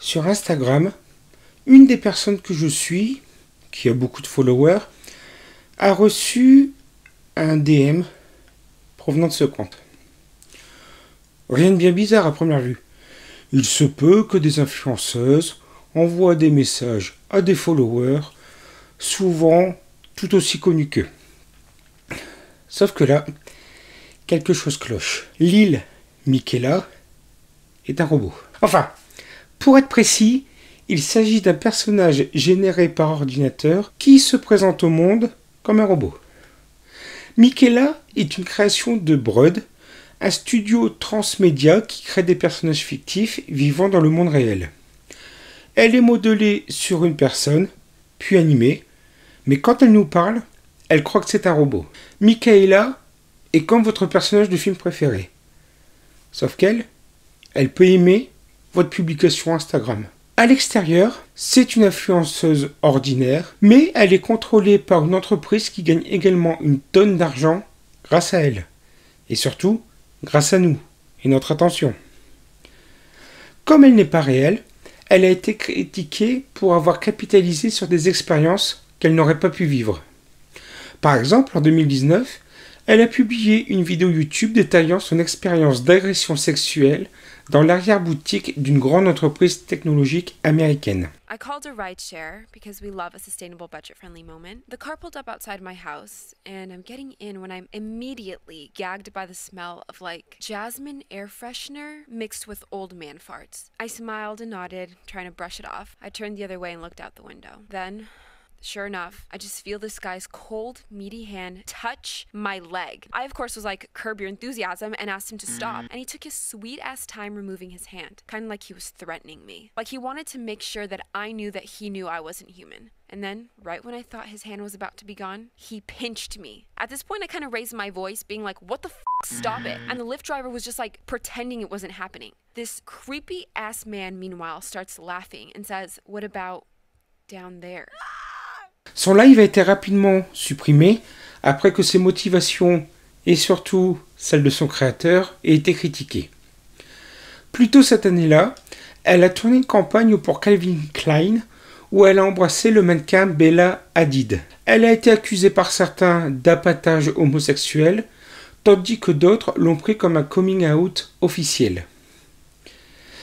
Sur Instagram, une des personnes que je suis, qui a beaucoup de followers, a reçu un DM provenant de ce compte. Rien de bien bizarre à première vue. Il se peut que des influenceuses envoient des messages à des followers, souvent tout aussi connus qu'eux. Sauf que là, quelque chose cloche. Lil Miquela est un robot. Enfin, pour être précis, il s'agit d'un personnage généré par ordinateur qui se présente au monde comme un robot. Miquela est une création de Brud, un studio transmédia qui crée des personnages fictifs vivant dans le monde réel. Elle est modelée sur une personne, puis animée, mais quand elle nous parle, elle croit que c'est un robot. Miquela est comme votre personnage de film préféré. Sauf elle peut aimer votre publication Instagram. À l'extérieur, c'est une influenceuse ordinaire, mais elle est contrôlée par une entreprise qui gagne également une tonne d'argent grâce à elle. Et surtout, grâce à nous et notre attention. Comme elle n'est pas réelle, elle a été critiquée pour avoir capitalisé sur des expériences qu'elle n'aurait pas pu vivre. Par exemple, en 2019, elle a publié une vidéo YouTube détaillant son expérience d'agression sexuelle dans l'arrière-boutique d'une grande entreprise technologique américaine. I called a rideshare because we love a sustainable, budget-friendly moment. The car pulled up outside my house, and I'm getting in when I'm immediately gagged by the smell of, like, jasmine air freshener mixed with old man farts. I smiled and nodded, trying to brush it off. I turned the other way and looked out the window. Then, sure enough, I just feel this guy's cold, meaty hand touch my leg. I, of course, was like, curb your enthusiasm, and asked him to stop. And he took his sweet-ass time removing his hand, kind of like he was threatening me. Like he wanted to make sure that I knew that he knew I wasn't human. And then, right when I thought his hand was about to be gone, he pinched me. At this point, I kind of raised my voice, being like, what the f***, stop it. And the Lyft driver was just like, pretending it wasn't happening. This creepy-ass man, meanwhile, starts laughing and says, what about down there? Son live a été rapidement supprimé après que ses motivations et surtout celles de son créateur aient été critiquées. Plus tôt cette année-là, elle a tourné une campagne pour Calvin Klein où elle a embrassé le mannequin Bella Hadid. Elle a été accusée par certains d'appâtage homosexuel, tandis que d'autres l'ont pris comme un coming out officiel.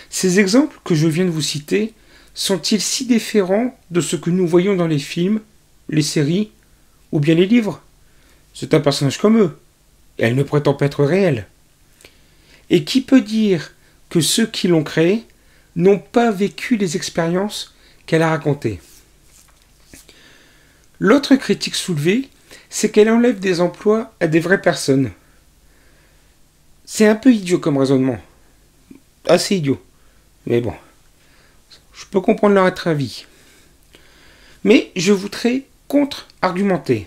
Ces exemples que je viens de vous citer sont-ils si différents de ce que nous voyons dans les films, les séries ou bien les livres? C'est un personnage comme eux, et elle ne prétend pas être réelle. Et qui peut dire que ceux qui l'ont créée n'ont pas vécu les expériences qu'elle a racontées? L'autre critique soulevée, c'est qu'elle enlève des emplois à des vraies personnes. C'est un peu idiot comme raisonnement. Assez idiot. Mais bon, je peux comprendre leur avis. Mais je voudrais contre-argumenter.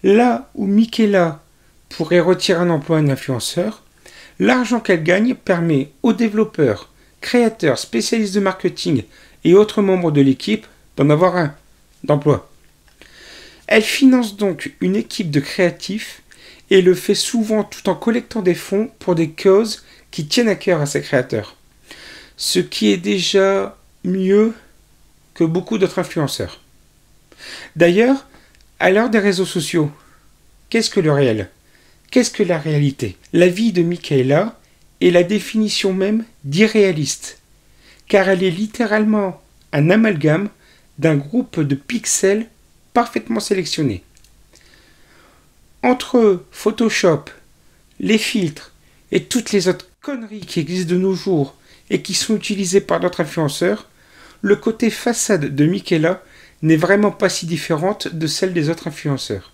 Là où Miquela pourrait retirer un emploi à un influenceur, l'argent qu'elle gagne permet aux développeurs, créateurs, spécialistes de marketing et autres membres de l'équipe d'en avoir un d'emploi. Elle finance donc une équipe de créatifs et le fait souvent tout en collectant des fonds pour des causes qui tiennent à cœur à ses créateurs. Ce qui est déjà mieux que beaucoup d'autres influenceurs. D'ailleurs, à l'heure des réseaux sociaux, qu'est-ce que le réel? Qu'est-ce que la réalité? La vie de Miquela est la définition même d'irréaliste, car elle est littéralement un amalgame d'un groupe de pixels parfaitement sélectionnés. Entre Photoshop, les filtres et toutes les autres conneries qui existent de nos jours et qui sont utilisées par d'autres influenceurs, le côté façade de Miquela n'est vraiment pas si différente de celle des autres influenceurs.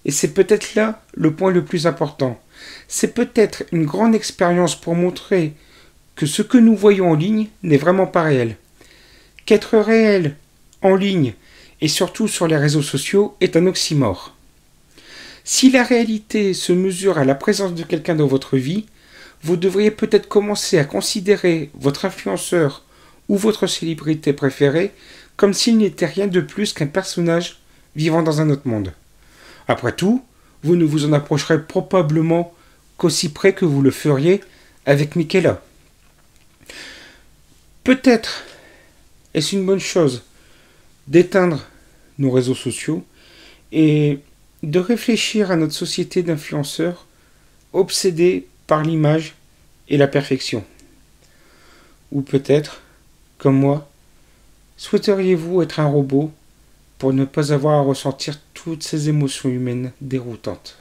Et c'est peut-être là le point le plus important. C'est peut-être une grande expérience pour montrer que ce que nous voyons en ligne n'est vraiment pas réel. Qu'être réel en ligne et surtout sur les réseaux sociaux est un oxymore. Si la réalité se mesure à la présence de quelqu'un dans votre vie, vous devriez peut-être commencer à considérer votre influenceur ou votre célébrité préférée comme s'il n'était rien de plus qu'un personnage vivant dans un autre monde. Après tout, vous ne vous en approcherez probablement qu'aussi près que vous le feriez avec Miquela. Peut-être est-ce une bonne chose d'éteindre nos réseaux sociaux et de réfléchir à notre société d'influenceurs obsédés par l'image et la perfection. Ou peut-être, comme moi, souhaiteriez-vous être un robot pour ne pas avoir à ressentir toutes ces émotions humaines déroutantes.